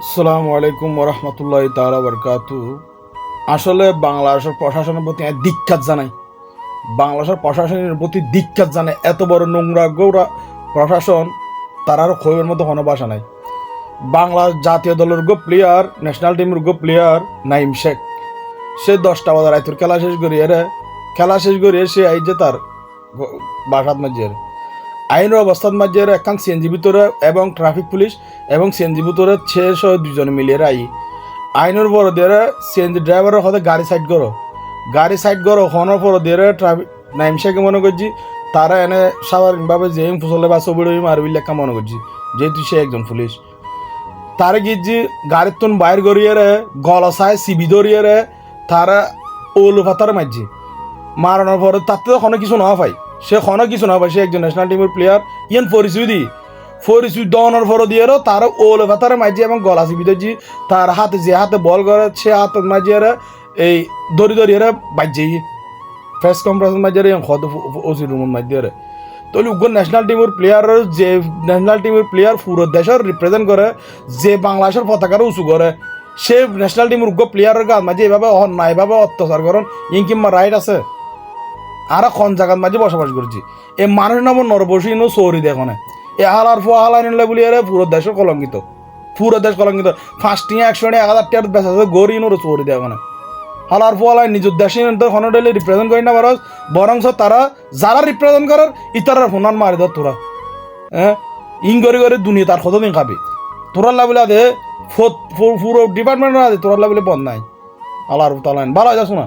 আসসালামু আলাইকুম ওরহমতুল্লাহ তাআলা বারকাতু। আসলে বাংলাদেশের প্রশাসনের প্রতি আমি ধিক্কার জানাই। বাংলাদেশের প্রশাসনের প্রতি ধিক্কার জানাই। এত বড় নোংরা গৌরা প্রশাসন, তার আর ক্ষোভের মতো কোনো ভাষা নাই। বাংলা জাতীয় দলের প্লেয়ার, ন্যাশনাল টিমের প্লেয়ার নাইম শেখ, সে 10টা বাজার রাইতের খেলা শেষ করিয়ে সে আই যে তার বাসাত মাঝে আইনের অবস্থার মাঝে একখান সিএনজি ভিতরে এবং ট্রাফিক পুলিশ এবং সিএনজি ভিতরে 6 2 জন মিলিয়ে আইনের পর দিয়ে সিএনজি ড্রাইভারের হতে গাড়ি সাইড করো হওয়ার পর দিয়ে ট্রাফিক নাইম শেখে মনে করছি তারা এনে স্বাভাবিকভাবে যে ফুসলে বা ছবি মারবি লেখা মনে করছি, যেহেতু সে একজন পুলিশ। তারে গিয়েছি গাড়ির তুন বাইর করিয়ে গলা চায় সিবি ধরিয়ে তারা ওলু ফাতার মারছি মারানোর পরে তার তো কোনো কিছু না পাই, সে একজন ন্যাশনাল টিমের প্লেয়ার। ইয়ান পরিচয় দনের পর দিয়ে তার ওলে ভাতারে মাঝি এবং গলা চিপি ধরছি, তার হাতে যে হাতে বল করে সে হাতে মাঝিয়ে এই দড়িয়ে বাজছে প্রেস কনফারেন্স মাঝিয়ে হদ ওসি রুমের মাঝিয়ে তাহলে উগ্র ন্যাশনাল টিমের প্লেয়ার পুরো দেশের রিপ্রেজেন্ট করে, যে বাংলাদেশের পতাকার উঁচু করে, সে ন্যাশনাল টিমের উগ্র প্লেয়ারের গাছ মাঝে এভাবে অন্যায় এভাবে অত্যাচার করেন কিংবা রাইট আছে। আর খন জায়গার মাঝে বসবাস করছি এই মানুষ নাম নরবসী চৌরি দেখনে এ হালার ফো হালাই নিলে বলি আরে পুরো দেশ কলঙ্কিত, ফার্স্টিং 100 টাকা 1000 টাকার বেচা গড়ি নোর চৌরি দেখনে হালার ফো হালাই নিজের দেশে ডেলি রিপ্রেজেন্ট করি না বরং তারা যারা রিপ্রেজেন্ট করার ইতারার ফোনান মারি ধর তোরা ইং করে দুনিয়া তার কতদিন খাবি তোরা লাভলে আদে পুরো ডিপার্টমেন্ট আছে তোরা লাভলে বন্ধ নাই আলার তালাইন ভালো যাস না।